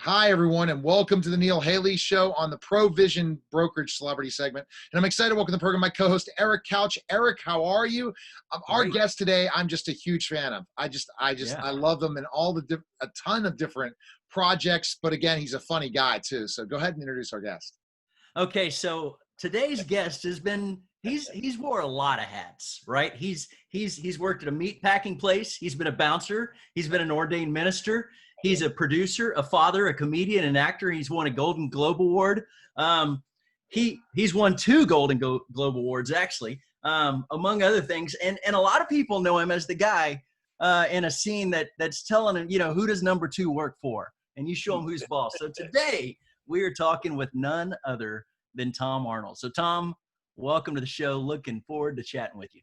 Hi, everyone, and welcome to the Neil Haley Show on the Provision Brokerage Celebrity segment. And I'm excited to welcome the program my co-host, Eric Couch. Eric, how are you? Our guest today, I'm just a huge fan of. I love him and a ton of different projects. But again, he's a funny guy too. So go ahead and introduce our guest. Okay, so today's guest he's wore a lot of hats, right? He's worked at a meat packing place. He's been a bouncer. He's been an ordained minister. He's a producer, a father, a comedian, an actor. He's won a Golden Globe Award. He's won two Golden Globe Awards, actually, among other things. And a lot of people know him as the guy in a scene that's telling him, who does number two work for? And you show him who's boss. So today we are talking with none other than Tom Arnold. So Tom, welcome to the show. Looking forward to chatting with you.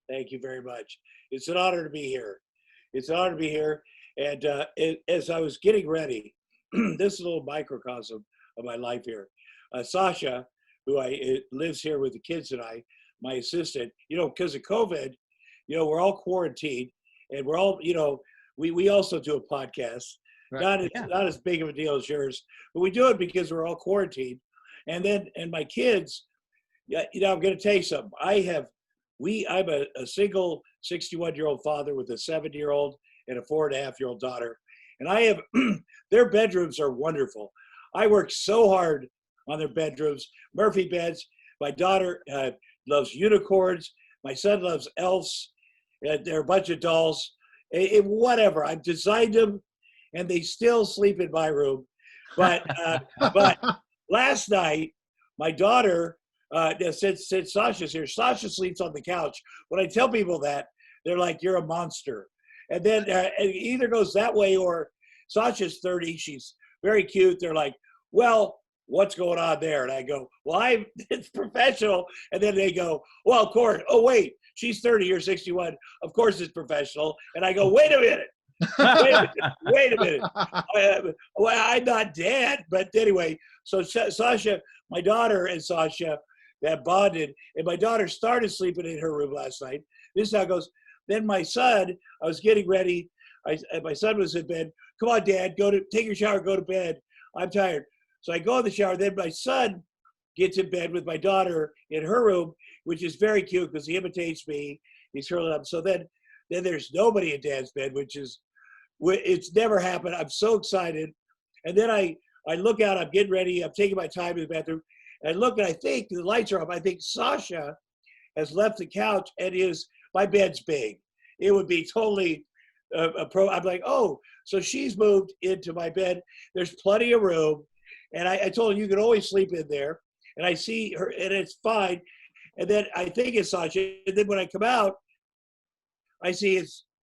Thank you very much. It's an honor to be here. And as I was getting ready, this is a little microcosm of my life here. Sasha, who lives here with the kids and my assistant, because of COVID, we're all quarantined, and we're all, we also do a podcast. Right. Not as big of a deal as yours, but we do it because we're all quarantined. And my kids, I'm going to tell you something. I'm a single 61-year-old father with a 7-year-old and a 4.5-year-old daughter. And I have, their bedrooms are wonderful. I work so hard on their bedrooms. Murphy beds. My daughter loves unicorns. My son loves elves. They're a bunch of dolls. Whatever. I've designed them, and they still sleep in my room. But last night, my daughter, since Sasha's here, Sasha sleeps on the couch. When I tell people that, they're like, "You're a monster." And then it either goes that way, or Sasha's 30. She's very cute. They're like, "Well, what's going on there?" And I go, "Well, it's professional." And then they go, "Well, of course. Oh, wait, she's 30, you're 61. Of course it's professional." And I go, "Wait a minute. Wait a minute. Well, I'm not dead." But anyway, so Sasha, my daughter and Sasha, that bonded, and my daughter started sleeping in her room last night. This is how it goes. Then my son, I was getting ready. My son was in bed. "Come on, Dad, take your shower, go to bed. I'm tired." So I go in the shower. Then my son gets in bed with my daughter in her room, which is very cute because he imitates me. He's curling up. So then there's nobody in Dad's bed, it's never happened. I'm so excited. And then I look out, I'm getting ready. I'm taking my time in the bathroom. And I look, and I think the lights are off. I think Sasha has left the couch, and my bed's big. It would be totally I'm like, oh, so she's moved into my bed. There's plenty of room. And I told her, "You can always sleep in there." And I see her, and it's fine. And then I think it's Sasha. And then when I come out, I see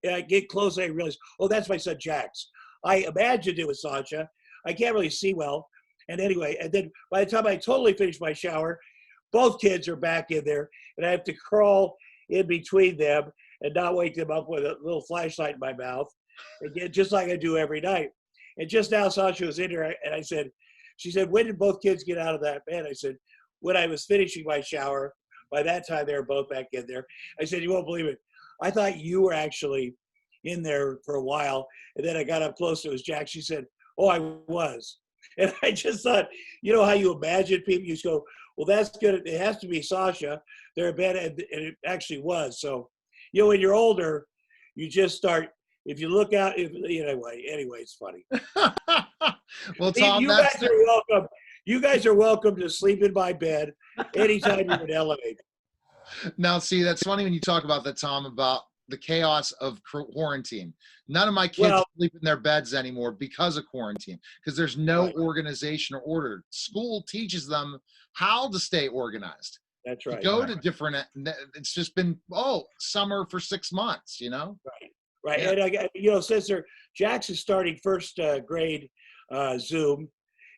I get close, and I realize, oh, that's my son, Jax. I imagined it was Sasha. I can't really see well. And anyway, and then by the time I totally finish my shower, both kids are back in there, and I have to crawl in between them and not wake them up with a little flashlight in my mouth, again, just like I do every night. And just now, Sasha was in there, and she said, "When did both kids get out of that bed?" I said, "When I was finishing my shower." By that time, they were both back in there. I said, "You won't believe it. I thought you were actually in there for a while." And then I got up close to it was Jack. She said, "Oh, I was." And I just thought, how you imagine people, you just go, "Well, that's good. It has to be Sasha." They're in bed, and it actually was. So, when you're older, you just start, if you look out, anyway, it's funny. Well, Tom, you guys are welcome. You guys are welcome to sleep in my bed anytime you're in an elevator. Now, see, that's funny when you talk about that, Tom, about the chaos of quarantine. None of my kids sleep in their beds anymore because of quarantine, because there's no organization or order. School teaches them how to stay organized. That's right. To go to different, it's just been, summer for 6 months, Right. Yeah. And since Jax is starting first grade Zoom,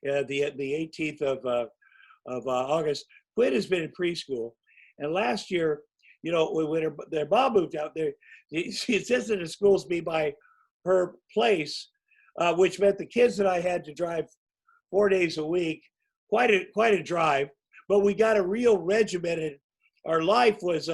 the 18th of August. Quinn has been in preschool, and last year, when their mom moved out there, she insisted the schools be by her place, which meant the kids and I had to drive 4 days a week, quite a drive. But we got a real regimented. Our life was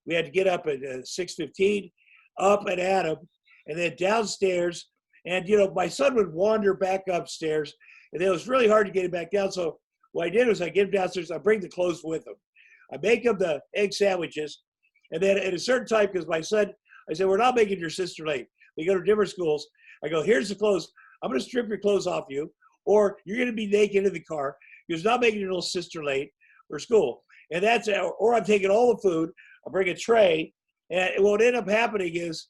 we had to get up at 6:15, up and at 'em, and then downstairs And, my son would wander back upstairs, and it was really hard to get him back down. So what I did was I get him downstairs, I bring the clothes with him. I make him the egg sandwiches. And then at a certain time, because my son, I said, we're not making your sister late. They go to different schools. I go, here's the clothes. I'm going to strip your clothes off you, or you're going to be naked in the car. Because not making your little sister late for school. And or I'm taking all the food. I bring a tray. And what ended up happening is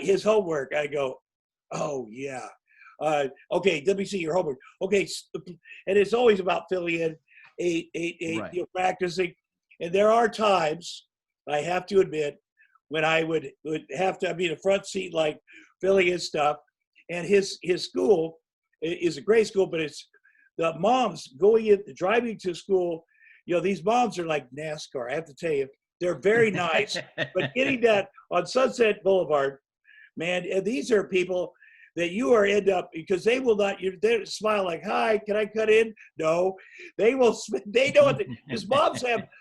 his homework. I go, oh, yeah. Okay, let me see your homework. Okay, and it's always about filling in, right. Practicing. And there are times, I have to admit, when I would have to be in the front seat, like filling in stuff. And his school is a great school, but it's the moms driving to school. These moms are like NASCAR. I have to tell you, they're very nice. But getting that on Sunset Boulevard, man, and these are people that you are end up, because they will not, they smile like, hi, can I cut in? No, they will, they know what, because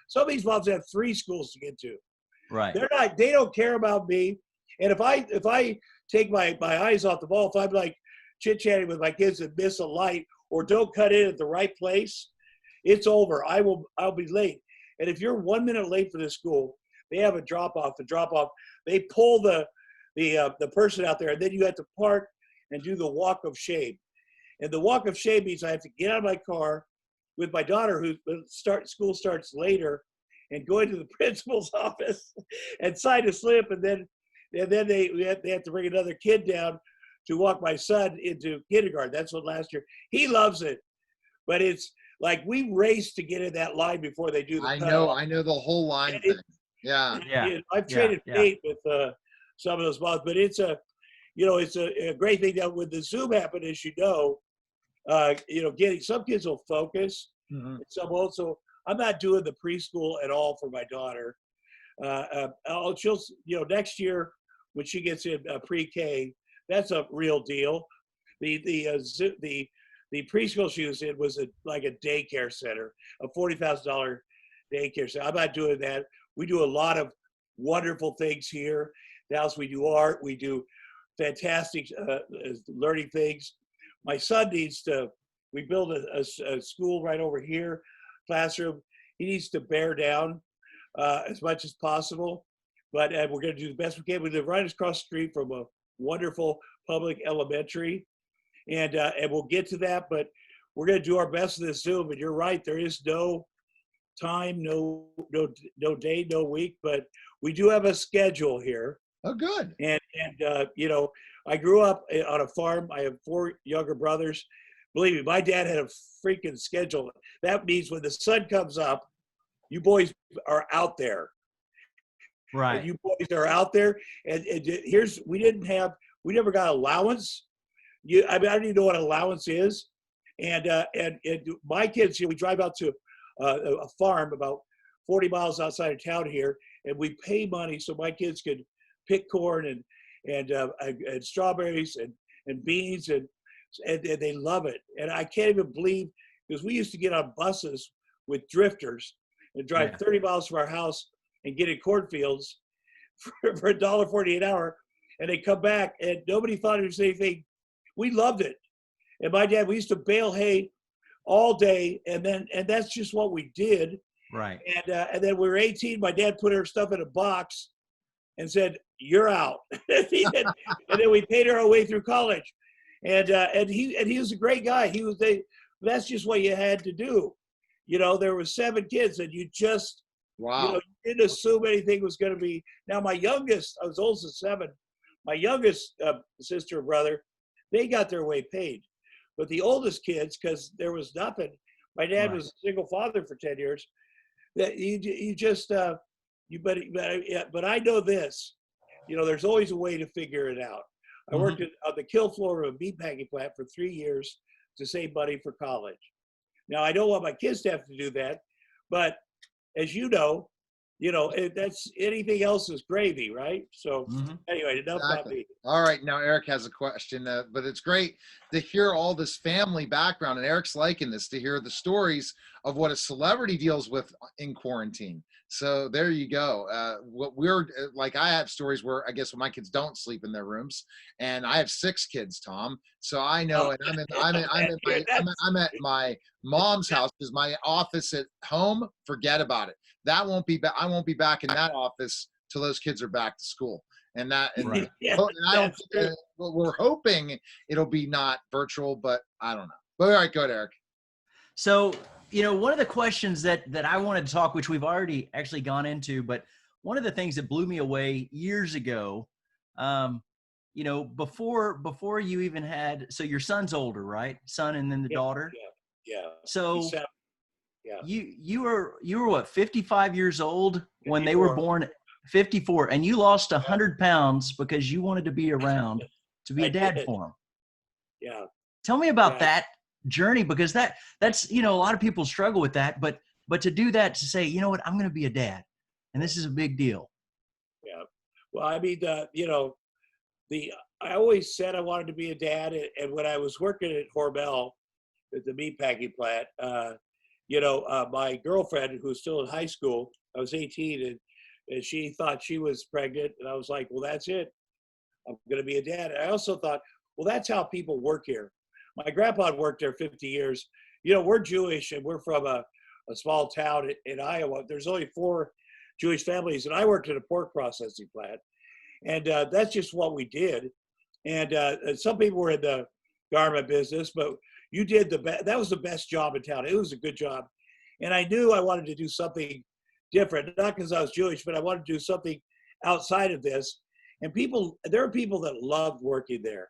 some of these moms have 3 schools to get to. Right. They don't care about me. And if I take my eyes off the ball, if I'm like chit-chatting with my kids and miss a light or don't cut in at the right place, it's over. I'll be late. And if you're 1 minute late for this school, they have a drop off. They pull the person out there, and then you have to park and do the walk of shame. And the walk of shame means I have to get out of my car with my daughter, school starts later, and go into the principal's office and sign a slip, and then they have to bring another kid down to walk my son into kindergarten. That's what last year. He loves it, but it's like we race to get in that line before they do the cutoff. I know the whole line thing. Yeah. I've traded fate with some of those moms, but it's a great thing that when the Zoom happened, as getting some kids will focus, and some won't. So I'm not doing the preschool at all for my daughter. She'll, next year when she gets in pre-K, that's a real deal. The preschool she was in was like a daycare center, a $40,000 daycare center. I'm not doing that. We do a lot of wonderful things here. Now, we do art. We do fantastic learning things. My son we build a school right over here, classroom. He needs to bear down as much as possible, but we're going to do the best we can. We live right across the street from a wonderful public elementary, and we'll get to that, but we're going to do our best in this Zoom. And you're right, there is no time, no day, no week, but we do have a schedule here. Oh, good. And I grew up on a farm. I have 4 younger brothers. Believe me, my dad had a freaking schedule. That means when the sun comes up, you boys are out there. Right. And you boys are out there. And we never got allowance. I don't even know what allowance is. And my kids, we drive out to a farm about 40 miles outside of town here, and we pay money so my kids could pick corn and strawberries and beans, and they love it. And I can't even believe, because we used to get on buses with drifters and drive 30 miles from our house and get in cornfields for $1.40 an hour, and they come back and nobody thought it was anything. We loved it. And my dad, we used to bale hay all day, and that's just what we did. Right. And then we were 18. My dad put our stuff in a box and said, "You're out." And then we paid our way through college. And he was a great guy. That's just what you had to do. There were 7 kids, and you just you didn't assume anything was going to be. Now my youngest, I was oldest of 7. My youngest sister and brother, they got their way paid. But the oldest kids, because there was nothing, my dad was a single father for 10 years. That you just but I know this, there's always a way to figure it out. I worked on the kill floor of a meatpacking plant for 3 years to save money for college. Now I don't want my kids to have to do that, but as that's anything else is gravy, right? So anyway, enough about me. All right, now Eric has a question, but it's great to hear all this family background, and Eric's liking this, to hear the stories of what a celebrity deals with in quarantine. So there you go. What we're like, I have stories where I guess when my kids don't sleep in their rooms, and I have 6 kids, Tom. So I know, Oh, and I'm at my mom's house because my office at home, forget about it. That won't be back. I won't be back in that office till those kids are back to school. And that, and, Right. yeah, and I don't. that's true. Well, we're hoping it'll be not virtual, but I don't know. But all right, go ahead, Eric. So, one of the questions that I wanted to talk, which we've already actually gone into, but one of the things that blew me away years ago, before you even had, so your son's older, right? Son and then the Yeah, daughter. yeah. So Yeah. you were what, 55 years old when they were 54. born, 54, and you lost 100 pounds because you wanted to be around to be I a dad did. for him. Yeah. Tell me about Yeah. that journey, because that's a lot of people struggle with that, but to do that, to say, you know what, I'm going to be a dad, and this is a big deal. Yeah. Well, I mean, I always said I wanted to be a dad, and when I was working at Hormel at the meatpacking plant, my girlfriend, who's still in high school, I was 18, and she thought she was pregnant, and I was like, well, that's it. I'm going to be a dad. And I also thought, well, that's how people work here. My grandpa had worked there 50 years. We're Jewish, and we're from a small town in Iowa. There's only 4 Jewish families, and I worked at a pork processing plant. And that's just what we did. And some people were in the garment business, but you did that was the best job in town. It was a good job. And I knew I wanted to do something different, not because I was Jewish, but I wanted to do something outside of this. And there are people that loved working there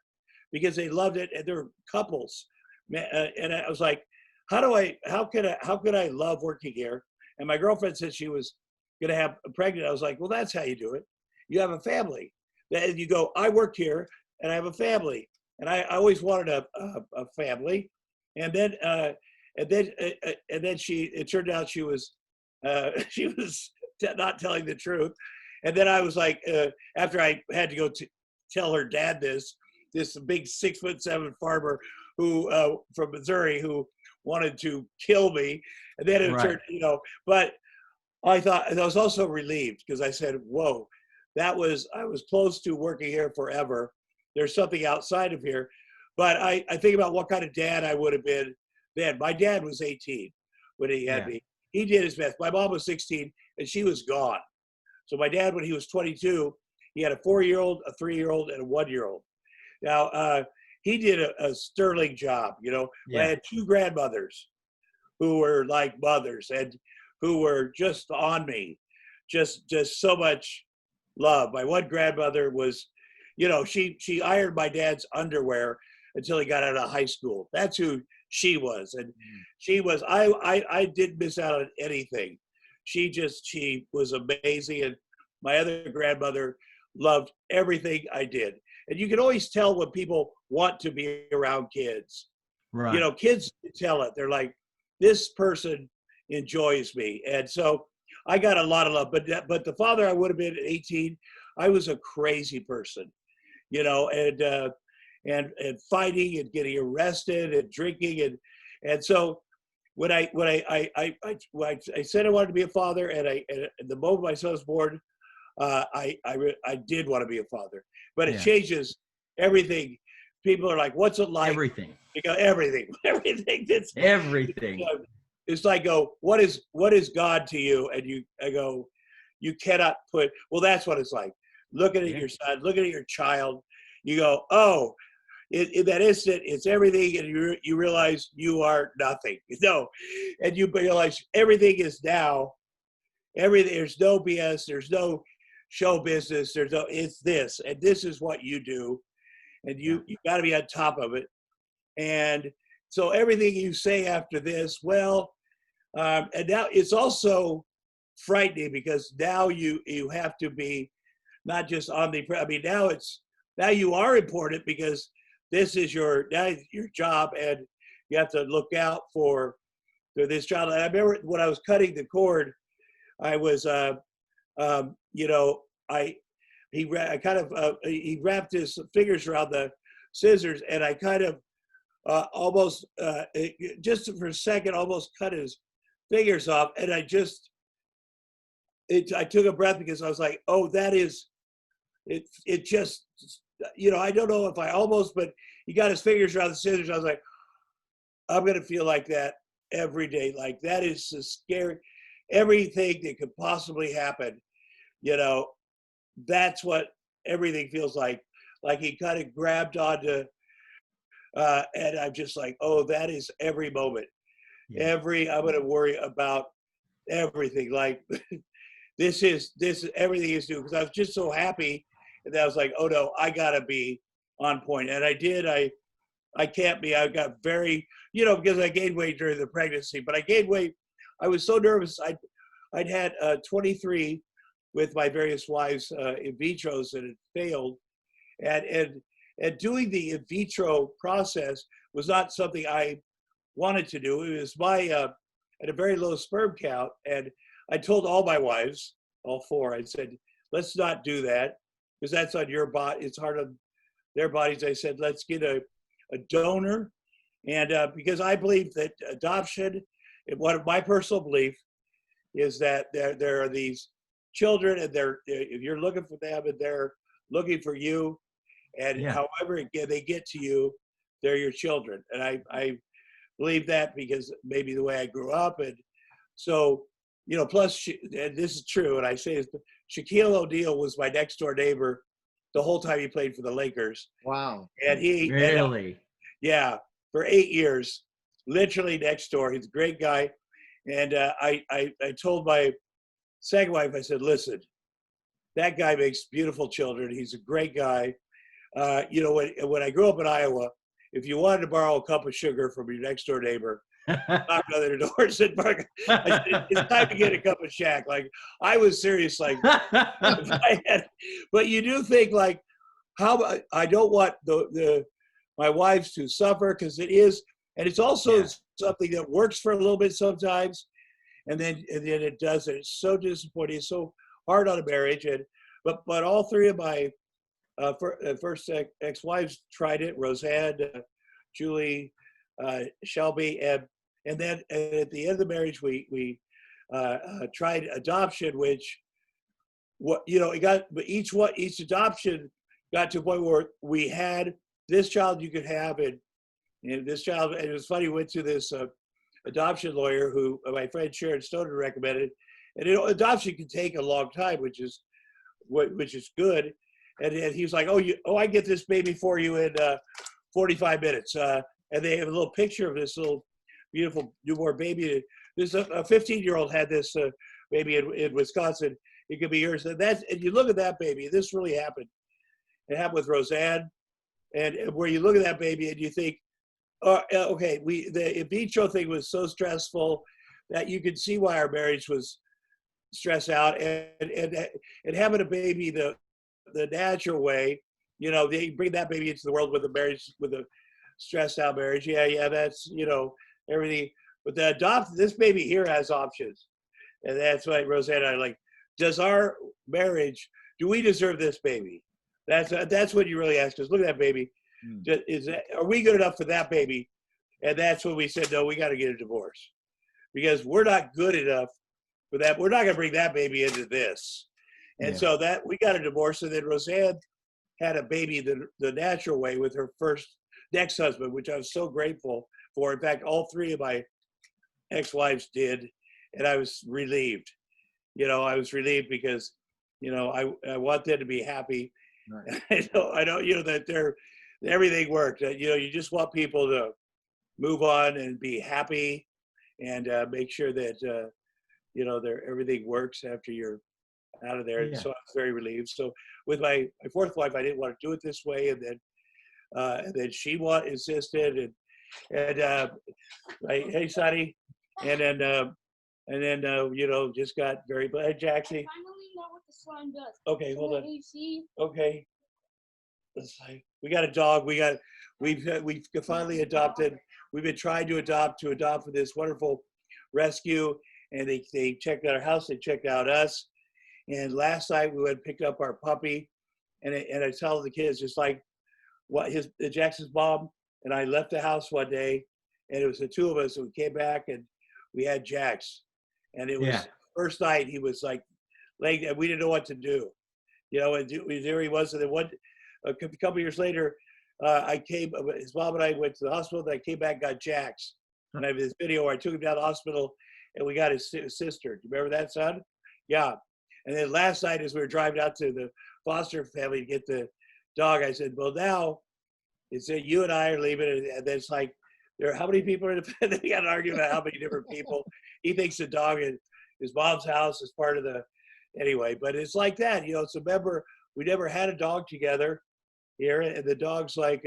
because they loved it, and there were couples. And I was like, how could I love working here? And my girlfriend said she was going to have a pregnant. I was like, well, that's how you do it. You have a family. And you go, I work here and I have a family. And I always wanted a family. And then it turned out she was not telling the truth. And then I was like, after I had to go tell her dad this big 6'7" farmer who from Missouri who wanted to kill me. And then it turned, but I thought, and I was also relieved because I said, whoa, I was close to working here forever. There's something outside of here. But I think about what kind of dad I would have been then. My dad was 18 when he had me. He did his best. My mom was 16 and she was gone. So my dad, when he was 22, he had a 4-year-old, a 3-year-old, and a 1-year-old. Now, he did a sterling job. I had 2 grandmothers who were like mothers and who were just on me, just so much love. My one grandmother was, she ironed my dad's underwear until he got out of high school. That's who she was. And she was, I didn't miss out on anything. She was amazing. And my other grandmother loved everything I did. And you can always tell when people want to be around kids. Right. Kids tell it. They're like, this person enjoys me. And so I got a lot of love. But the father I would have been at 18, I was a crazy person, and fighting and getting arrested and drinking. And so when I said I wanted to be a father, and the moment my son was born, I did want to be a father. But it changes everything. People are like, what's it like? Everything. You go, everything. Everything. It's like, what is God to you? And I go, you cannot put, well, that's what it's like. Looking at your son, looking at your child, you go, oh, in that instant, it's everything, and you realize you are nothing. And you realize everything is now, everything, there's no BS, there's no show business, it's this, and this is what you do, and you got to be on top of it. And so everything you say after this, and now it's also frightening because now you have to be not just now you are important because this is your job, and you have to look out for this job. And I remember when I was cutting the cord, I was, he wrapped his fingers around the scissors, and I kind of almost, just for a second, almost cut his fingers off. And I took a breath because I was like, oh, that is, it just, I don't know if I almost, but he got his fingers around the scissors. I was like, I'm going to feel like that every day. Like that is so scary. Everything that could possibly happen, that's what everything feels like. Like he kind of grabbed onto, and I'm just like, oh, that is every moment. Yeah. I'm going to worry about everything. Like this is everything is new, because I was just so happy, and I was like, oh no, I gotta be on point. And I did. I can't be. I got very, because I gained weight during the pregnancy, but I gained weight. I was so nervous. I'd had 23 with my various wives in vitros, and it failed. And doing the in vitro process was not something I wanted to do. It was my at a very low sperm count, and I told all my wives, all four, I said, let's not do that, because that's on your body. It's hard on their bodies. I said, let's get a donor. And because I believe that adoption, one of my personal belief is that there are these children, and if you're looking for them and they're looking for you, and however they get to you, they're your children. And I believe that because maybe the way I grew up. And so, plus, and this is true, and I say this, Shaquille O'Neal was my next door neighbor the whole time he played for the Lakers. Wow. And he, really? yeah, for 8 years, literally next door. He's a great guy. And I told my second wife, I said, listen, that guy makes beautiful children. He's a great guy. When I grew up in Iowa, if you wanted to borrow a cup of sugar from your next door neighbor, knock on their doors and bark. I said, it's time to get a cup of Shaq. Like, I was serious. Like, but you do think like, how I don't want my wives to suffer, because it is, and it's also something that works for a little bit sometimes, and then it doesn't. It's so disappointing. It's so hard on a marriage, but all three of my first ex-wives tried it. Roseanne, Julie, Shelby, and then at the end of the marriage, we tried adoption, which it got, but each adoption got to a point where we had this child you could have, and this child, and it was funny. We went to this adoption lawyer who my friend Sharon Stoner recommended, and adoption can take a long time, which is good. And he was like, I get this baby for you in 45 minutes. And they have a little picture of this little beautiful newborn baby. There's a 15-year-old had this baby in Wisconsin. It could be yours. And you look at that baby, this really happened. It happened with Roseanne. And where you look at that baby and you think, okay, the in vitro thing was so stressful that you could see why our marriage was stressed out. And having a baby the natural way, they bring that baby into the world with a marriage, with a stressed out marriage. Yeah, that's, everything. But this baby here has options. And that's why Roseanne and I like, does our marriage, do we deserve this baby? That's what you really ask us. Look at that baby. Are we good enough for that baby? And that's when we said, no, we got to get a divorce, because we're not good enough for that. We're not going to bring that baby into this. And so that we got a divorce, and then Roseanne had a baby the natural way with her next husband, which I was so grateful for. In fact, all three of my ex-wives did, and I was relieved. I was relieved because, I want them to be happy. Right. I know, that everything worked. You just want people to move on and be happy, and make sure that everything works after you're out of there. And so I was very relieved. So with my fourth wife, I didn't want to do it this way, and then she insisted, and hey Sonny, and then just got very glad. Jaxie. I finally know what the slime does. Okay, hold on. AC. Okay. We got a dog. We've finally adopted. We've been trying to adopt for this wonderful rescue, and they checked out our house. They checked out us. And last night we went and picked up our puppy, and I tell the kids, just like Jackson's mom and I left the house one day, and it was the two of us, and we came back and we had Jax, and it was first night he was like like we didn't know what to do, and there he was. And then a couple years later, his mom and I went to the hospital, and I came back, got Jack's. And I have this video where I took him down to the hospital and we got his sister. Do you remember that, son? Yeah. And then last night, as we were driving out to the foster family to get the dog, I said, well, now it's you and I are leaving. And then it's like, how many people are in the, they got an argument about how many different people. He thinks the dog in his mom's house is part of anyway, but it's like that, so remember, we never had a dog together here, and the dog's like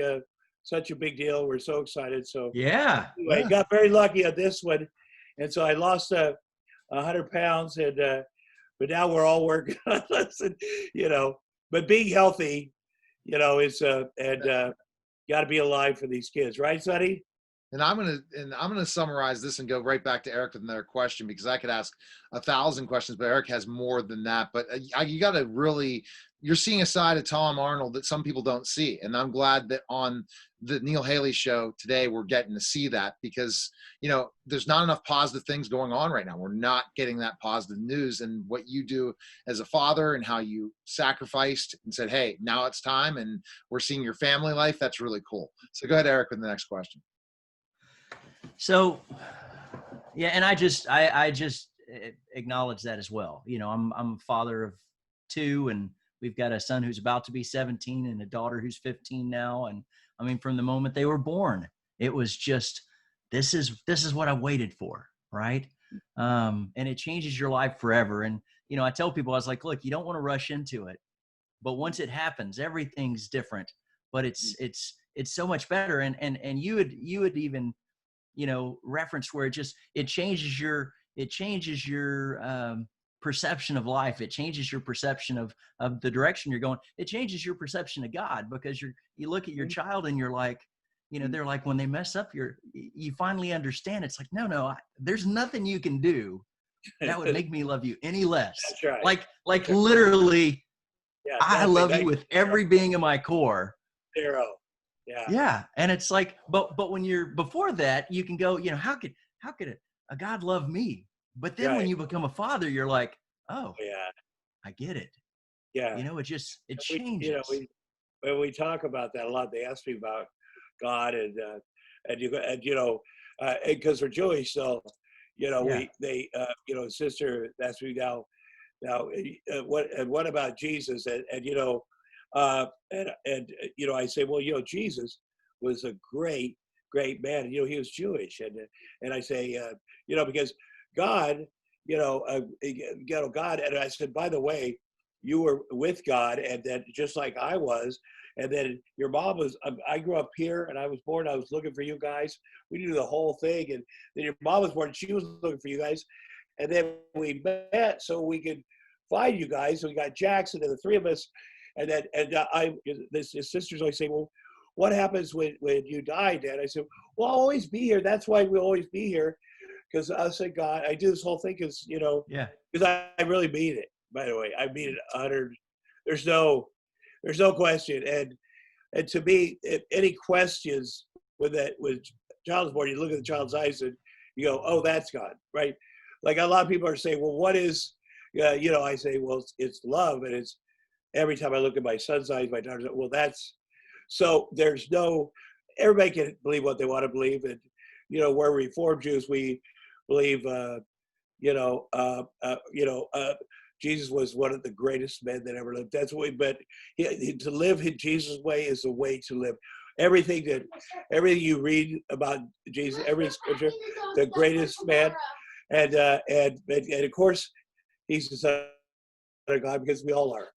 such a big deal. We're so excited. So yeah, anyway, got very lucky on this one, and so I lost 100 pounds, and but now we're all working on this, but being healthy, is got to be alive for these kids, right, Sonny? And I'm gonna summarize this and go right back to Eric with another question, because I could ask 1,000 questions, but Eric has more than that. But you got to really, you're seeing a side of Tom Arnold that some people don't see, and I'm glad that on the Neil Haley show today we're getting to see that, because there's not enough positive things going on right now. We're not getting that positive news, and what you do as a father and how you sacrificed and said, hey, now it's time, and we're seeing your family life. That's really cool. So go ahead, Eric, with the next question. So, yeah, and I just acknowledge that as well. I'm a father of 2, and we've got a son who's about to be 17 and a daughter who's 15 now. And I mean, from the moment they were born, it was just, this is what I waited for, right? And it changes your life forever. And I tell people, I was like, look, you don't want to rush into it, but once it happens, everything's different. But it's so much better. And you had even reference where it changes your perception of life. It changes your perception of the direction you're going. It changes your perception of God, because you look at your child and you're like, they're like, when they mess up, you finally understand. It's like, no, there's nothing you can do that would make me love you any less. That's right. Like literally, yeah, I love you with every being of my core. Zero. Yeah. And it's like, but when you're before that, you can go, how could a God love me? But then when you become a father, you're like, oh yeah, I get it. Yeah. It changes. When we talk about that a lot, they ask me about God because we're Jewish. So, sister asked me now, what about Jesus? I say, well, Jesus was a great man. He was Jewish, and I say, because God, God, and I said, by the way, you were with God, and then just like I was, and then your mom was. I grew up here, and I was born. I was looking for you guys. We knew the whole thing, and then your mom was born. And she was looking for you guys, and then we met so we could find you guys. So we got Jackson, and the 3 of us. And then, his sisters always say, well, what happens when you die, Dad? I said, well, I'll always be here. That's why we'll always be here. Because I said, God, I do this whole thing because, because I really mean it, by the way. I mean it 100. There's no question. And to me, if any questions when child's born, you look at the child's eyes and you go, oh, that's God, right? Like a lot of people are saying, well, what is, I say, well, it's love. And it's, every time I look at my son's eyes, my daughter's, well, that's, so there's everybody can believe what they want to believe. And, we're Reformed Jews, we believe, Jesus was one of the greatest men that ever lived. That's what to live in Jesus' way is the way to live. Everything you read about Jesus, every scripture, the greatest man. And of course, he's the Son of God, because we all are.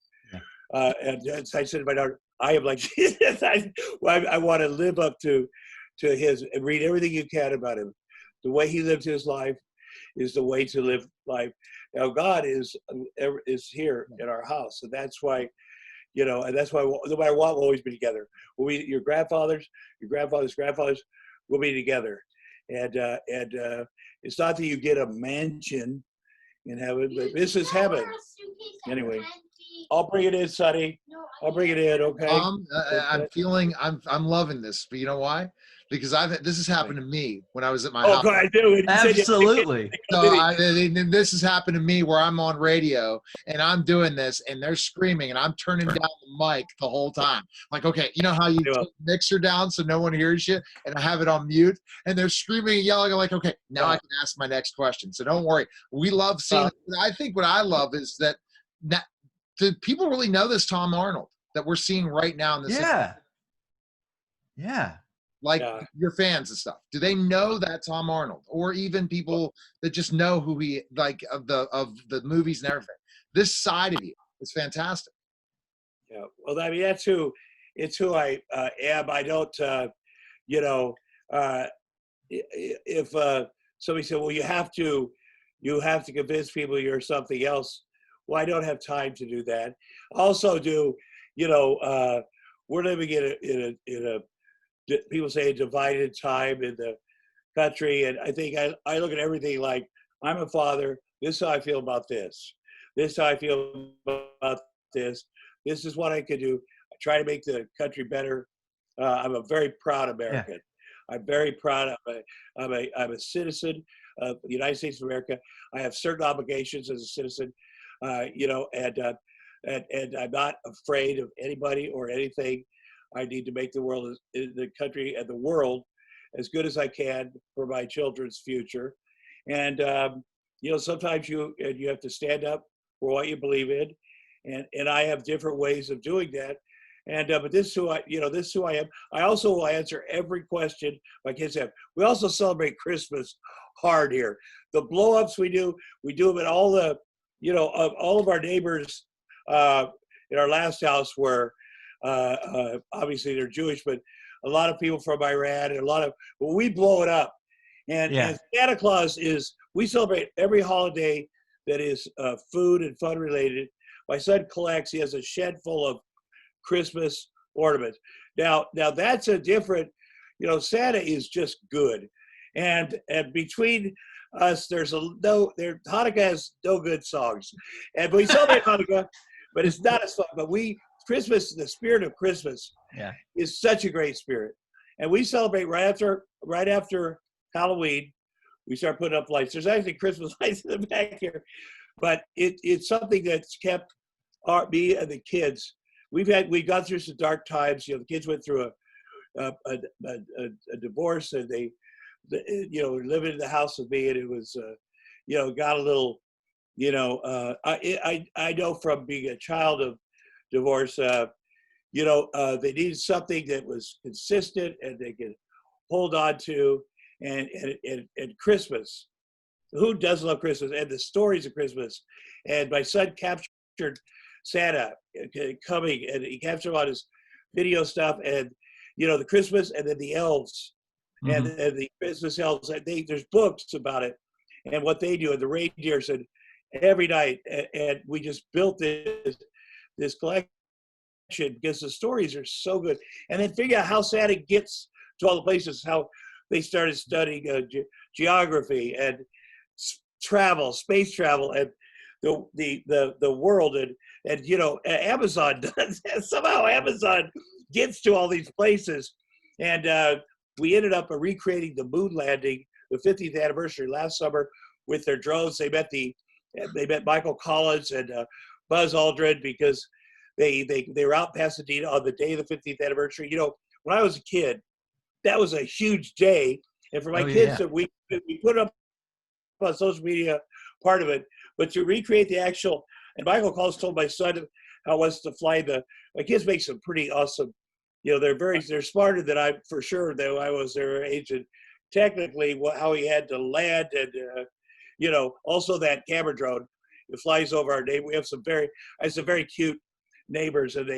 And I said to my daughter, I am like Jesus. I want to live up to his, and read everything you can about him. The way he lived his life is the way to live life. Now God is here in our house, and that's why, and that's why no matter what, we'll always be together. Your grandfathers will be together, and it's not that you get a mansion in heaven, but this is heaven. Anyway. I'll bring it in, Sonny. I'll bring it in, okay? I'm loving this, but you know why? because this has happened to me when I was at my Oh, house. God, I do. Absolutely. This has happened to me where I'm on radio and I'm doing this and they're screaming and I'm turning down the mic the whole time. Like, okay, you know how you take the mixer down so no one hears you, and I have it on mute and they're screaming and yelling. I'm like, okay, now I can ask my next question. So don't worry. We love seeing it. I think what I love is that do people really know this Tom Arnold that we're seeing right now in this? Yeah. Like your fans and stuff, do they know that Tom Arnold, or even people that just know who he like of the movies and everything? This side of you is fantastic. Yeah, well, I mean it's who I am. I don't, if somebody said, well, you have to convince people you're something else. Well, I don't have time to do that. Also, we're living in a people say a divided time in the country. And I think I look at everything like, I'm a father. This is how I feel about this. This is how I feel about this. This is what I could do. I try to make the country better. I'm a very proud American. Yeah. I'm very proud. I'm a citizen of the United States of America. I have certain obligations as a citizen, and I'm not afraid of anybody or anything. I need to make the country and the world as good as I can for my children's future. And, sometimes you have to stand up for what you believe in. And I have different ways of doing that. And, but this is who I am. I also will answer every question my kids have. We also celebrate Christmas hard here. The blow-ups we do them at all the, all of our neighbors in our last house were, obviously they're Jewish, but a lot of people from Iran and we blow it up. And Santa Claus we celebrate every holiday that is food and fun related. My son collects, he has a shed full of Christmas ornaments. Now that's a different, Santa is just good. And between us, Hanukkah has no good songs. And we celebrate Hanukkah, but it's not as fun. But Christmas, the spirit of Christmas is such a great spirit. And we celebrate right after Halloween. We start putting up lights. There's actually Christmas lights in the back here. But it's something that's kept me and the kids. We've gone through some dark times. The kids went through a divorce, and they living in the house with me, and it was got a little I know from being a child of divorce, they needed something that was consistent and they could hold on to, and Christmas. Who doesn't love Christmas and the stories of Christmas? And my son captured Santa coming, and he captured a lot of his video stuff, and the Christmas, and then the elves, and the Christmas elves. There's books about it and what they do, and the reindeers, and every night, and we just built this collection because the stories are so good. And then figure out how Santa gets to all the places, how they started studying geography and space travel, and the world, and Amazon does. Somehow Amazon gets to all these places. And we ended up recreating the moon landing, the 50th anniversary last summer, with their drones. They met Michael Collins and Buzz Aldrin, because they were out in Pasadena on the day of the 50th anniversary. When I was a kid, that was a huge day. And for my kids, we put up on social media, part of it, but to recreate the actual, and Michael Collins told my son how it was to fly my kids make some pretty awesome, they're smarter than I, for sure, than I was their age. And technically how he had to land, and also that camera drone, it flies over our neighbor. We have I have some very cute neighbors, and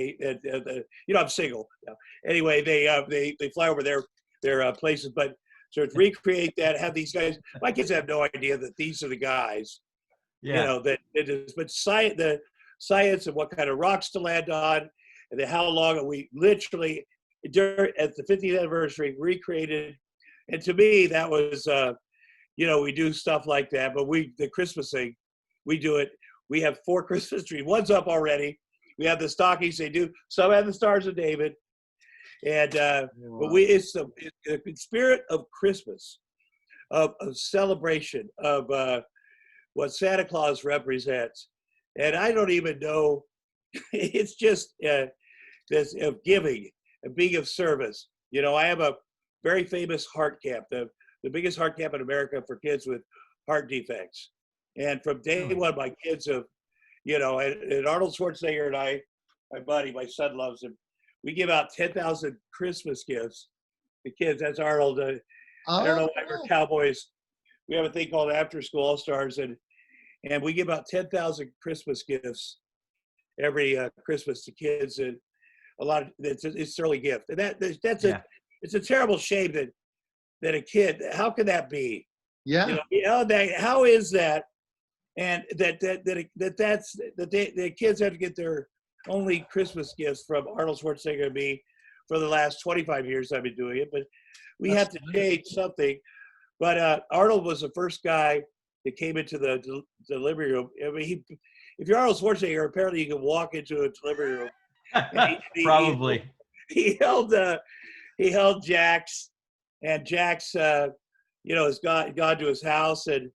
I'm single now. Anyway, they fly over their places, but so to recreate that, have these guys, my kids have no idea that these are the guys, that it is, but the science of what kind of rocks to land on, and then how long. We literally, at the 50th anniversary, recreated. And to me, that was, we do stuff like that, but the Christmas thing, we do it. We have 4 Christmas trees. One's up already. We have the stockings. They do. Some have the Stars of David. And but Wow. it's the spirit of Christmas, of celebration, of what Santa Claus represents. And I don't even know, it's just this of giving and being of service. You know, I have a very famous heart camp, the biggest heart camp in America for kids with heart defects. And from day one, my kids have, you know, and Arnold Schwarzenegger and I, my buddy, my son loves him. We give out 10,000 Christmas gifts to kids. That's Arnold. I don't know why we're cowboys. We have a thing called After School All Stars, and we give out 10,000 Christmas gifts every Christmas to kids, and a lot of it's an early gift, and that's it's a terrible shame that a kid. How can that be? Yeah. You know, how is that? And the kids have to get their only Christmas gifts from Arnold Schwarzenegger and me for the last 25 years I've been doing it, but we have to change something. But Arnold was the first guy that came into the delivery room. I mean, if you're Arnold Schwarzenegger, apparently you can walk into a delivery room. Probably. He held Jax, and Jax, you know, has gone to his house, and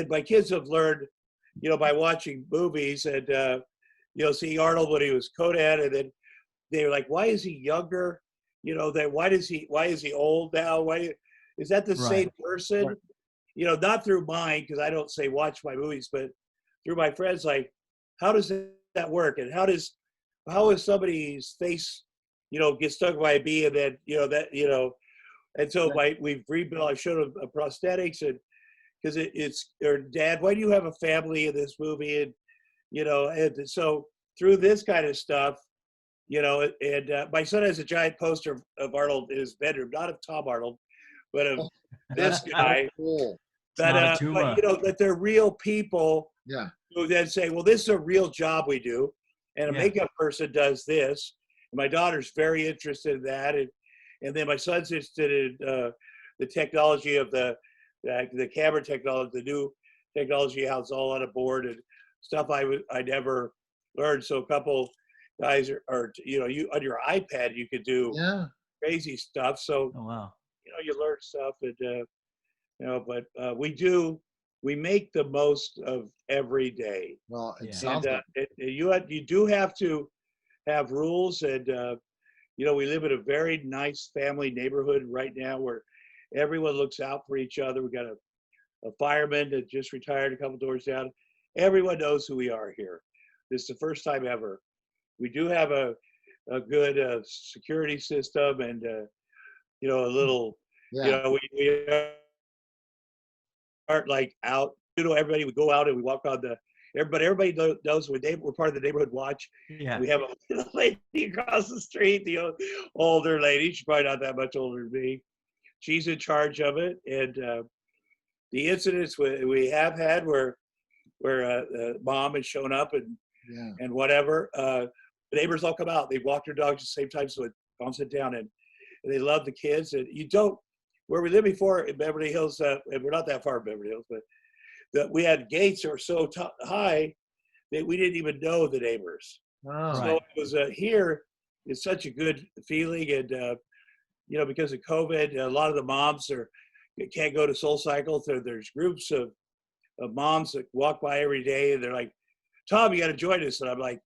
my kids have learned, you know, by watching movies and you know, seeing Arnold when he was Conan, and then they were like, why is he younger? You know, why is he old now? Why is that the same person? Right. You know, not through mine, because I don't say watch my movies, but through my friends. Like, how does that work? And how is somebody's face, you know, get stuck by a bee, and then and so we've rebuilt. I showed them prosthetics, and because it's or Dad, why do you have a family in this movie? And you know, and so through this kind of stuff, you know, and my son has a giant poster of Arnold in his bedroom, not of Tom Arnold, but of this guy. Cool. But you know, that they're real people. Yeah. Who then say, well, this is a real job we do, and a makeup person does this. And my daughter's very interested in that, and then my son's interested in the technology of the camera technology, the new technology, how it's all on a board and stuff I never learned. So a couple guys are you know, you on your iPad you could do crazy stuff. So oh, wow. you know, you learn stuff, and you know, but we make the most of every day. Well, it sounds like you do have to have rules, and you know, we live in a very nice family neighborhood right now where everyone looks out for each other. We got a fireman that just retired a couple doors down. Everyone knows who we are here. This is the first time ever. We do have a good security system, and you know, a little, you know, we aren't like out. You know, everybody would go out and we walk on everybody knows we're part of the neighborhood watch. Yeah. We have a lady across the street, the older lady. She's probably not that much older than me. She's in charge of it, and the incidents we have had where mom has shown up and whatever, the neighbors all come out. They walk their dogs at the same time, so it calms it down, and they love the kids. And you don't, where we lived before in Beverly Hills, and we're not that far from Beverly Hills, but that we had gates that were so high that we didn't even know the neighbors. Oh. So it was here. It's such a good feeling, and you know, because of COVID, a lot of the moms can't go to Soul Cycle. So there's groups of moms that walk by every day, and they're like, "Tom, you got to join us." And I'm like,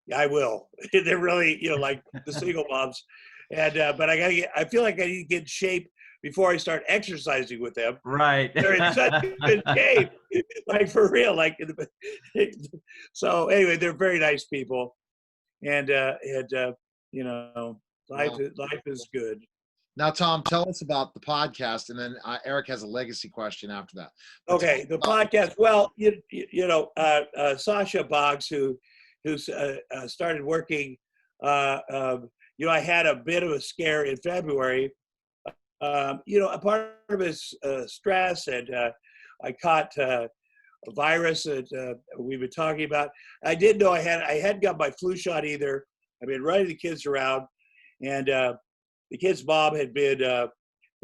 "Yeah, I will." They're really, you know, like the single moms, and but I feel like I need to get in shape before I start exercising with them. Right. They're in such good shape, like for real. Like, so anyway, they're very nice people, and you know, life is good. Now, Tom, tell us about the podcast, and then Eric has a legacy question after that. Okay, the podcast. Well, you know, Sasha Boggs, who's started working. You know, I had a bit of a scare in February. You know, a part of his stress, and I caught a virus that we've been talking about. I didn't know I hadn't got my flu shot either. I've been running the kids around, and the kid's mom had been.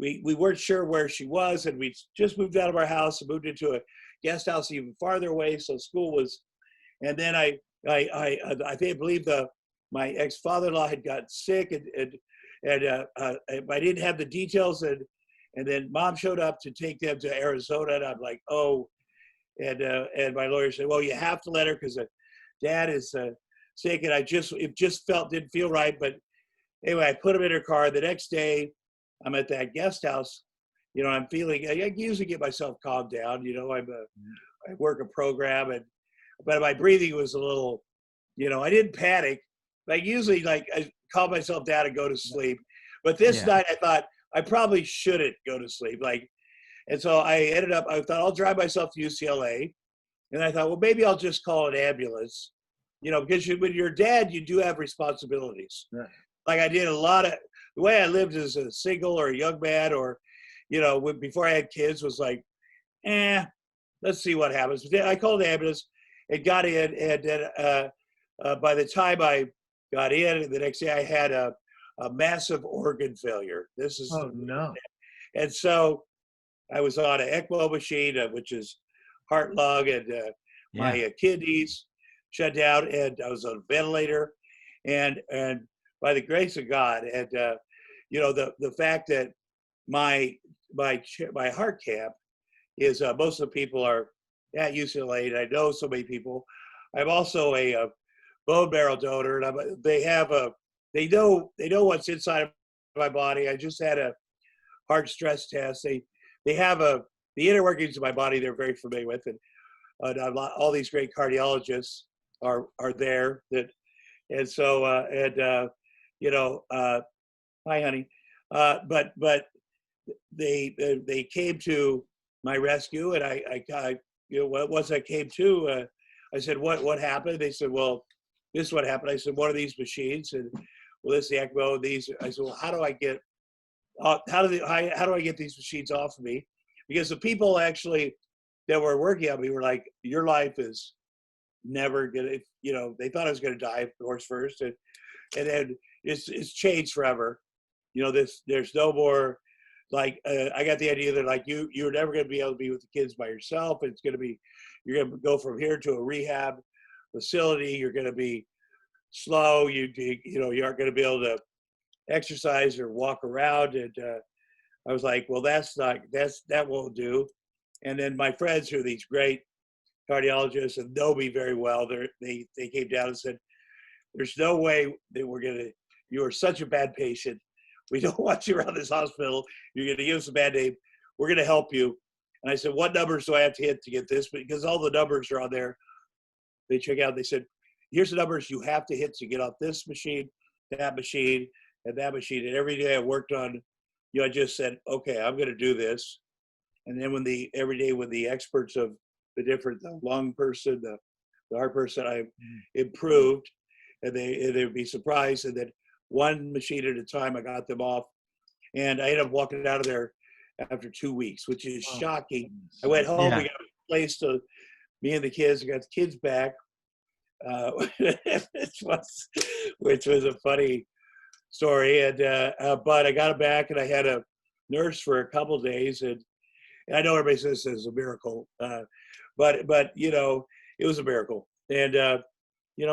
We weren't sure where she was, and we just moved out of our house and moved into a guest house even farther away. So school was, and then I believe my ex-father-in-law had got sick, And I didn't have the details, and then Mom showed up to take them to Arizona, and I'm like, oh, and my lawyer said, well, you have to let her because Dad is sick, and didn't feel right. But anyway, I put him in her car. The next day, I'm at that guest house. I'm feeling. I usually get myself calmed down. I work a program, but my breathing was a little. I didn't panic. Like usually, I calm myself down and go to sleep. But this night, I thought I probably shouldn't go to sleep. And so I thought I'll drive myself to UCLA. And I thought, well, maybe I'll just call an ambulance, because when you're dad, you do have responsibilities. Right. Like I did the way I lived as a single or a young man or, before I had kids was like, let's see what happens. But I called the ambulance and got in. And then by the time I got in, the next day I had a massive organ failure. Oh, no. And so I was on an ECMO machine, which is heart, lung, and my kidneys shut down, and I was on a ventilator. And by the grace of God, and the fact that my heart camp is most of the people are at UCLA, and I know so many people. I'm also a bone marrow donor, and they know what's inside of my body. I just had a heart stress test. They have the inner workings of my body they're very familiar with, and all these great cardiologists are there. Hi, honey. But they came to my rescue, and I once I came to, I said, what happened? They said, well, this is what happened. I said, what are these machines? And well, this is the ECMO. These. I said, well, how do I get these machines off of me? Because the people actually that were working on me were like, your life is never gonna, they thought I was gonna die, of course, first, and then it's changed forever. There's no more, I got the idea that you're never gonna be able to be with the kids by yourself. It's gonna be, you're gonna go from here to a rehab facility. You're gonna be slow. You aren't gonna be able to exercise or walk around. And I was like, well, that won't do. And then my friends who are these great cardiologists and know me very well, they came down and said, there's no way that you are such a bad patient. We don't want you around this hospital. You're going to give us a bad name. We're going to help you. And I said, what numbers do I have to hit to get this? Because all the numbers are on there. They check out, they said, here's the numbers you have to hit to get off this machine, that machine, and that machine. And every day I worked on, I just said, okay, I'm going to do this. And then every day when the experts of the lung person, the heart person, I improved, and they would be surprised. And then one machine at a time, I got them off. And I ended up walking out of there after 2 weeks, which is shocking. I went home, we got a place to, me and the kids, I got the kids back, which was a funny story. And but I got them back, and I had a nurse for a couple of days, and I know everybody says it's a miracle, but it was a miracle. And I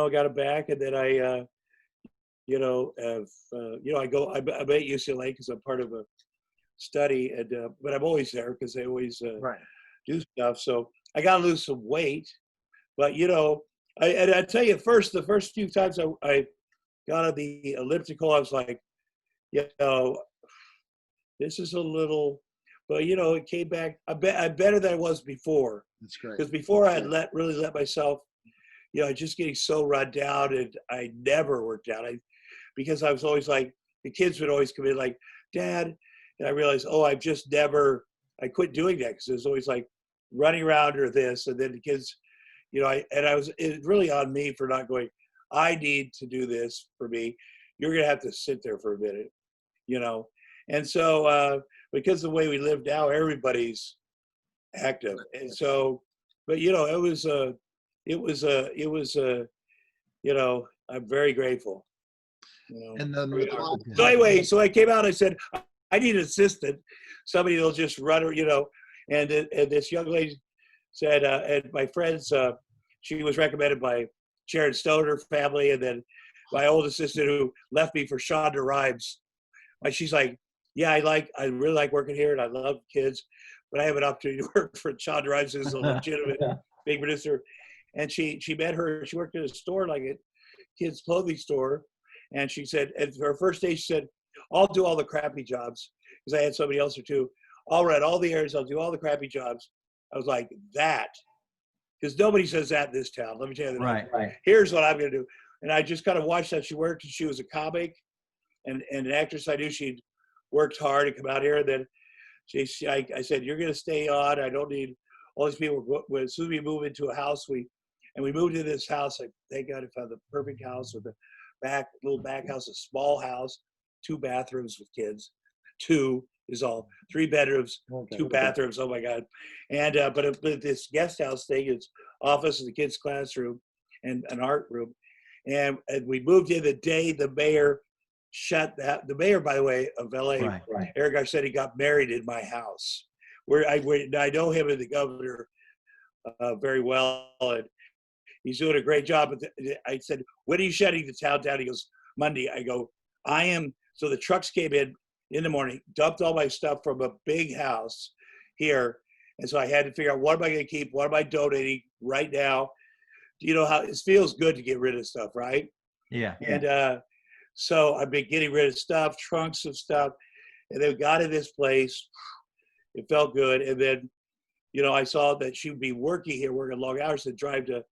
got them back, and then I'm at UCLA because I'm part of a study, and but I'm always there because they always do stuff. So I got to lose some weight, but I tell you, the first few times I got on the elliptical, I was like, this is a little, but it came back. I'm better than I was before. That's great. Because before I had really let myself, just getting so run down, and I never worked out. Because I was always like, the kids would always come in like, Dad, and I realized, I quit doing that because it was always like running around or this, and then the kids, it's really on me for not going, I need to do this for me. You're going to have to sit there for a minute, And so, because of the way we live now, everybody's active. And so, but, I'm very grateful. And then So anyway, so I came out, I said, I need an assistant. Somebody that'll just run her, and this young lady said, and my friends, she was recommended by Sharon Stone, her family, and then my old assistant who left me for Shonda Rhimes, she's like, yeah, I really like working here and I love kids, but I have an opportunity to work for John Rhimes, who's a legitimate big producer. And she met her, she worked at a store, like a kids clothing store. And she said, and for her first day, she said, I'll do all the crappy jobs, because I had somebody else or two. I'll run all the errands, I'll do all the crappy jobs. I was like, that, because nobody says that in this town. Let me tell you that. Right. Here's what I'm going to do. And I just kind of watched that she worked, and she was a comic and an actress. I knew she'd worked hard to come out here. And then I said, you're going to stay on. I don't need all these people. As soon as we move into a house, we moved into this house. Thank God I found the perfect house with a little back house, a small house, 2 bathrooms with kids. 2 is all, 3 bedrooms, 2 bathrooms. Oh my God. And, but this guest house thing is office and the kids' classroom and an art room. And we moved in the day the mayor shut that. The mayor, by the way, of LA, Right. Eric Garcetti, got married in my house, where I know him and the governor very well, and he's doing a great job. But I said, when are you shutting the town down? He goes, Monday. I go, I am. So the trucks came in the morning, dumped all my stuff from a big house here. And so I had to figure out, what am I going to keep? What am I donating right now? You know how it feels good to get rid of stuff, right? Yeah. And so I've been getting rid of stuff, trunks of stuff. And then got in this place. It felt good. And then, you know, I saw that she would be working here, working long hours, to drive to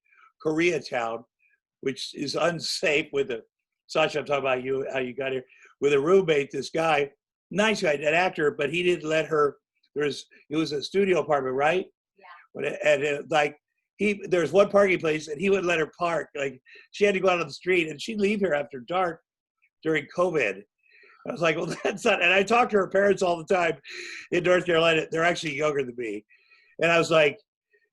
Koreatown, which is unsafe with Sasha, I'm talking about you, how you got here, with a roommate, this guy, nice guy, an actor, but he didn't let her, it was a studio apartment, right? Yeah. And there's one parking place and he wouldn't let her park. Like, she had to go out on the street, and she'd leave here after dark during COVID. I was like, well, that's not, and I talk to her parents all the time in North Carolina. They're actually younger than me. And I was like,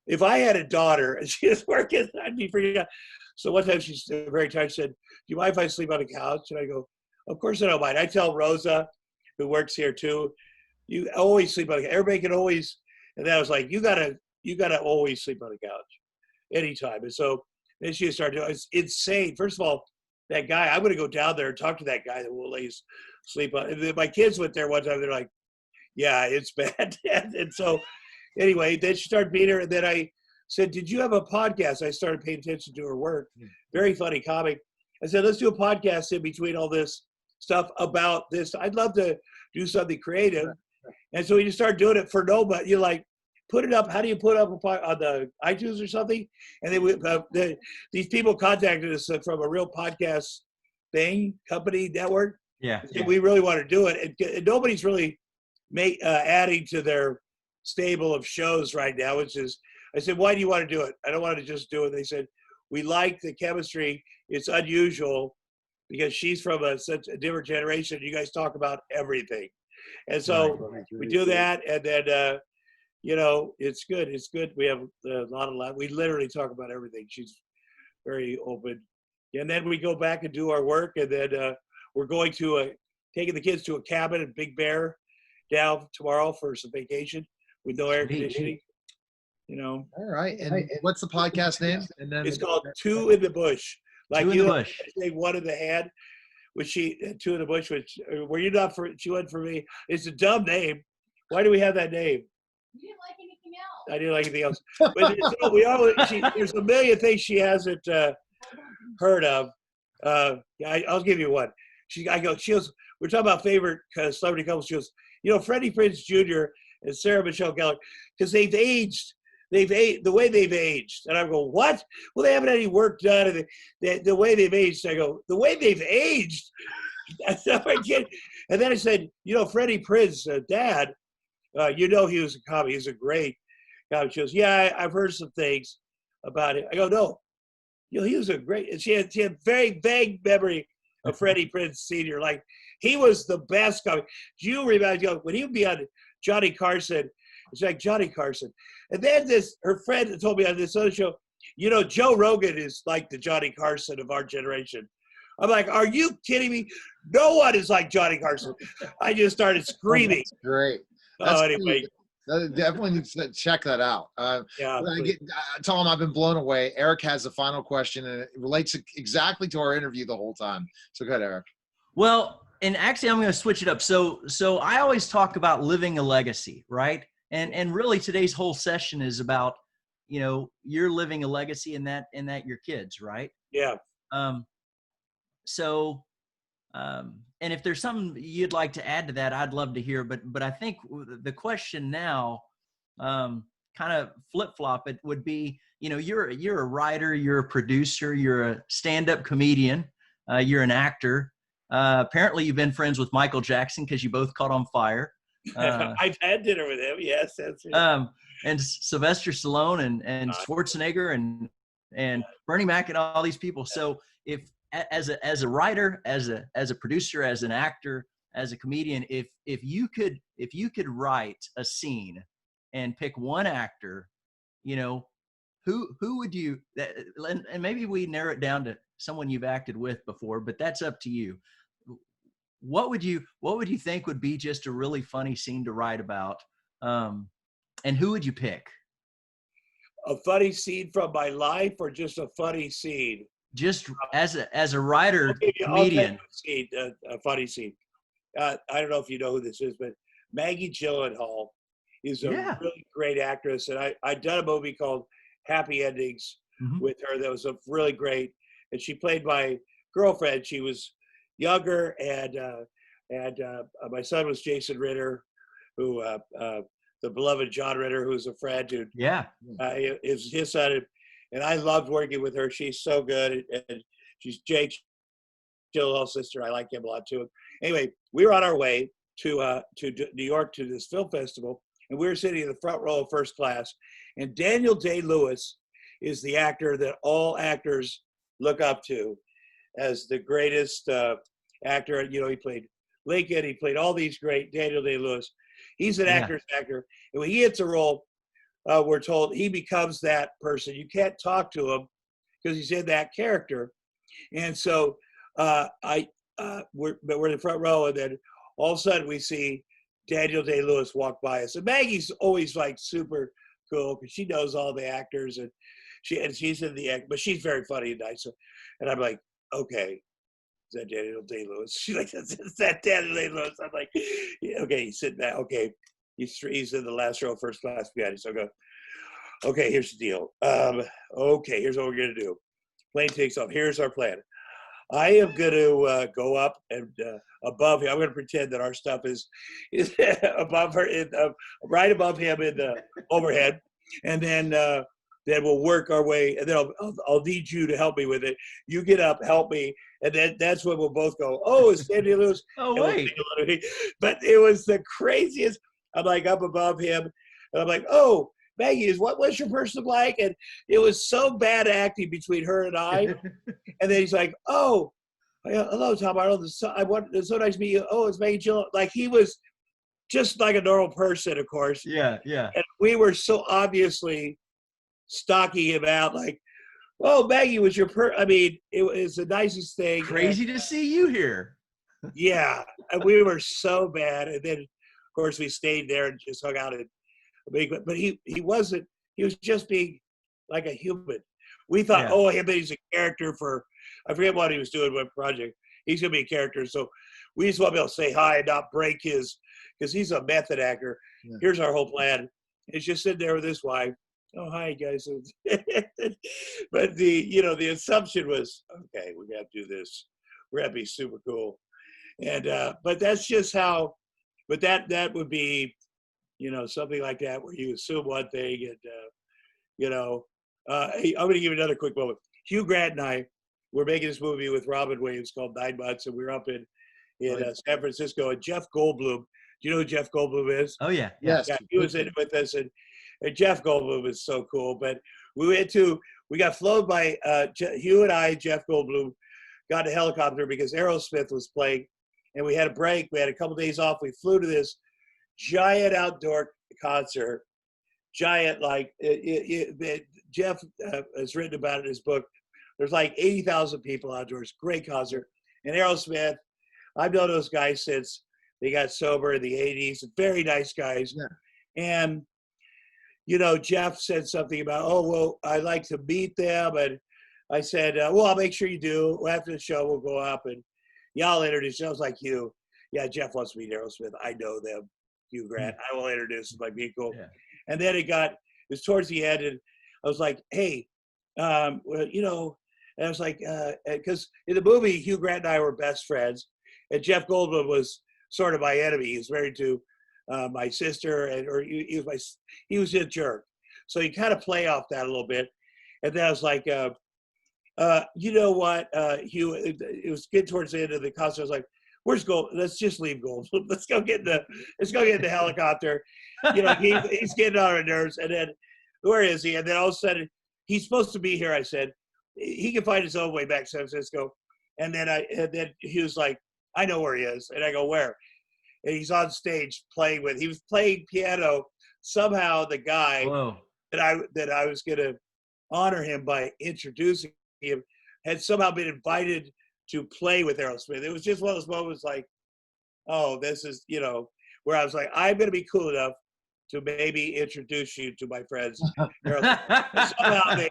if I had a daughter and she was working, I'd be freaking out. So one time she's very tired. She said, do you mind if I sleep on the couch? And I go, of course I don't mind. I tell Rosa, who works here too, you always sleep on the couch. Everybody can always, and then I was like, you gotta always sleep on the couch, anytime. And so then she started doing, it's insane. First of all, that guy, I'm gonna go down there and talk to that guy that will lay sleep on. And then my kids went there one time, they're like, yeah, it's bad. And so anyway, then she started beating her, and then I said, did you have a podcast? I started paying attention to her work. Very funny comic. I said, let's do a podcast in between all this stuff about this. I'd love to do something creative. And so we just started doing it for nobody. You're like, put it up. How do you put up on the iTunes or something? And then these people contacted us from a real podcast company, network. Yeah. And we really want to do it. And nobody's really adding to their stable of shows right now, which is, I said, why do you want to do it? I don't want to just do it. They said, we like the chemistry. It's unusual because she's from such a different generation. You guys talk about everything. And so we do that. And then, you know, it's good. It's good. We have a lot of, we literally talk about everything. She's very open. And then we go back and do our work. And then we're going to, taking the kids to a cabin in Big Bear down tomorrow for some vacation with no air conditioning. You know. All right. And what's the podcast name? And then it's called Two in the Bush. Like, Two in the Bush. Say one in the hand, which Two in the Bush, which were you not for? She went for me. It's a dumb name. Why do we have that name? You didn't like anything else. I didn't like anything else. But there's a million things she hasn't heard of. I'll give you one. She goes, we're talking about favorite celebrity couples. She goes, you know, Freddie Prinze Jr. and Sarah Michelle Gellar, because they've aged. The way they've aged. And I go, what? Well, they haven't had any work done. And the way they've aged. I go, the way they've aged? And then I said, you know, Freddie Prinze, dad, you know, he was a comic. He's a great comic. She goes, yeah, I've heard some things about it. I go, no, you know, he was a great, and she had very vague memory of Freddie Prinze Sr. Like, he was the best comic. Do you remember, when he would be on Johnny Carson, it's like Johnny Carson. And then her friend told me on this other show, you know, Joe Rogan is like the Johnny Carson of our generation. I'm like, are you kidding me? No one is like Johnny Carson. I just started screaming. That's great. That's anyway. Definitely need to check that out. Yeah. Tom, I've been blown away. Eric has a final question, and it relates exactly to our interview the whole time. So go ahead, Eric. Well, and actually I'm going to switch it up. So I always talk about living a legacy, right? And really today's whole session is about, you're living a legacy in that your kids, right? Yeah. Um, so, and if there's something you'd like to add to that, I'd love to hear. But I think the question now, kind of flip flop it would be, you're a writer, you're a producer, you're a stand-up comedian, you're an actor. Apparently, you've been friends with Michael Jackson because you both caught on fire. I've had dinner with him. Yes, that's it. And Sylvester Stallone and Schwarzenegger and Bernie Mac and all these people. So if as a writer, as a producer, as an actor, as a comedian, if you could write a scene and pick one actor, who would you, and maybe we narrow it down to someone you've acted with before, but that's up to you. What would you think would be just a really funny scene to write about? And who would you pick? A funny scene from my life, or just a funny scene? Just as a writer, comedian. A funny scene. I don't know if you know who this is, but Maggie Gyllenhaal is a really great actress, and I'd done a movie called Happy Endings with her that was a really great, and she played my girlfriend. She was younger, and my son was Jason Ritter, who the beloved John Ritter, who's a friend, who is his son, and I loved working with her. She's so good, and she's Jake Gyllenhaal's sister. I like him a lot too. Anyway, we were on our way to New York to this film festival, and we were sitting in the front row of first class, and Daniel Day-Lewis is the actor that all actors look up to as the greatest actor. He played Lincoln, he played all these great, Daniel Day-Lewis. He's an actor's actor, and when he hits a role, we're told he becomes that person. You can't talk to him because he's in that character. And so we're in the front row, and then all of a sudden we see Daniel Day-Lewis walk by us. And Maggie's always like super cool because she knows all the actors, and she's in the act, but she's very funny and nice. And I'm like, okay, is that Daniel Day-Lewis? She's like, is that Daniel Day-Lewis? I'm like, yeah, okay, he's sitting there. Okay, he's in the last row, first class Peabody. So I go, okay, here's the deal. Okay, here's what we're gonna do. Plane takes off. Here's our plan. I am going to go up and above him. I'm going to pretend that our stuff is above her, right above him in the overhead, and then we'll work our way. And then I'll need you to help me with it. You get up, help me, and then that's when we'll both go, "Oh, it's Daniel Lewis." Oh wait! But it was the craziest. I'm like up above him, and I'm like, "Oh, Maggie, what was your person like?" And it was so bad acting between her and I. And then he's like, "Oh, hello, Tom Arnold. It's so nice to meet you. Oh, it's Maggie Gyllenhaal." Like he was just like a normal person, of course. Yeah. And we were so obviously stalking him out, like, "Oh, Maggie was your I mean, it was the nicest thing. Crazy to see you here. Yeah, and we were so bad. And then, of course, we stayed there and just hung out. But he wasn't. He was just being like a human. We thought, he's a character for, I forget what he was doing, what project. He's going to be a character. So we just want to be able to say hi and not break his, because he's a method actor. Yeah. Here's our whole plan. He's just sitting there with his wife. "Oh, hi, guys." But the assumption was, okay, we got to do this. We're going to be super cool. And, but that's just how, but that would be, something like that where you assume one thing and, I'm going to give you another quick moment. Hugh Grant and I were making this movie with Robin Williams called 9 Months, and we were up in San Francisco. And Jeff Goldblum, do you know who Jeff Goldblum is? Oh, yeah. Yes. Yeah, he was in with us, and Jeff Goldblum is so cool. But we got flown by, Hugh and I, Jeff Goldblum, got in a helicopter because Aerosmith was playing, and we had a break. We had a couple of days off. We flew to this giant outdoor concert. Giant, like Jeff has written about it in his book. There's like 80,000 people outdoors. Great concert. And Aerosmith, I've known those guys since they got sober in the 80s. Very nice guys. Yeah. And, Jeff said something about, "Oh, well, I'd like to meet them." And I said, "Well, I'll make sure you do. After the show, we'll go up." And Yeah, I'll introduce you. I was like, Hugh, yeah, Jeff wants to meet Aerosmith. I know them, Hugh Grant. I will introduce him. Might be cool. Yeah. And then it was towards the end, and I was like, hey, well, you know, and I was like, because in the movie, Hugh Grant and I were best friends, and Jeff Goldblum was sort of my enemy. He was married to my sister, he was a jerk. So you kind of play off that a little bit. And then I was like, you know what, Hugh, it was getting towards the end of the concert. I was like, where's Gold? Let's just leave Goldblum. Let's go get in the helicopter. You know, he's getting on our nerves. And then, where is he? And then all of a sudden, he's supposed to be here. I said, he can find his own way back to San Francisco. And then he was like, I know where he is. And I go, where? And he's on stage he was playing piano. Somehow the guy that I was going to honor him by introducing him had somehow been invited to play with Aerosmith. It was just one of those moments like, oh, this is, you know, where I was like, I'm going to be cool enough to maybe introduce you to my friends. Aerosmith. Somehow they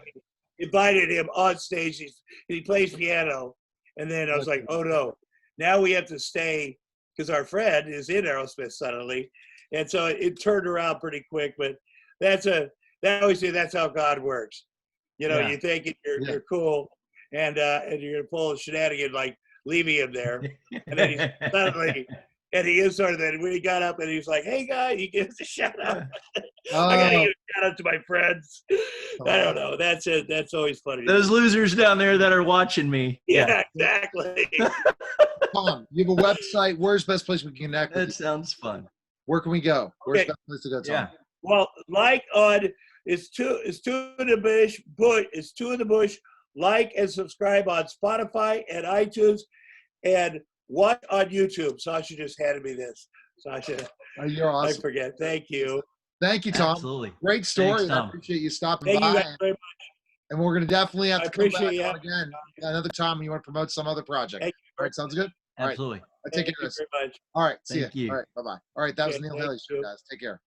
invited him on stage. He plays piano. And then I was like, oh no, now we have to stay because our friend is in Aerosmith suddenly. And so it turned around pretty quick, but I always say that's how God works. You know, you think you're cool and you're going to pull a shenanigan like leaving him there. And then he's suddenly, and he is sort of then when he got up and he was like, hey guy, he gives a shout out. I got to give a shout out to my friends. I don't know. That's it. That's always funny. Those losers down there that are watching me. Yeah, exactly. Tom, you have a website. Where's the best place we can connect with you? That sounds fun. Where can we go? Where's the best place to go, Tom? Yeah. Well, like on it's two in the bush. Like and subscribe on Spotify and iTunes, and watch on YouTube. Sasha just handed me this. Sasha, You're awesome. I forget. Thank you. Thank you, Tom. Absolutely. Great story. Thanks, Tom. I appreciate you stopping Thank by. you guys very much. And we're going to definitely have to come back appreciate on again another time when you want to promote some other project. Thank you. All right, sounds good? Absolutely. All right, take Thank care. you very much. All right, see Thank you. you. All right, bye-bye. All right, that was Okay, Neil thank Haley Show, you. guys. Take care.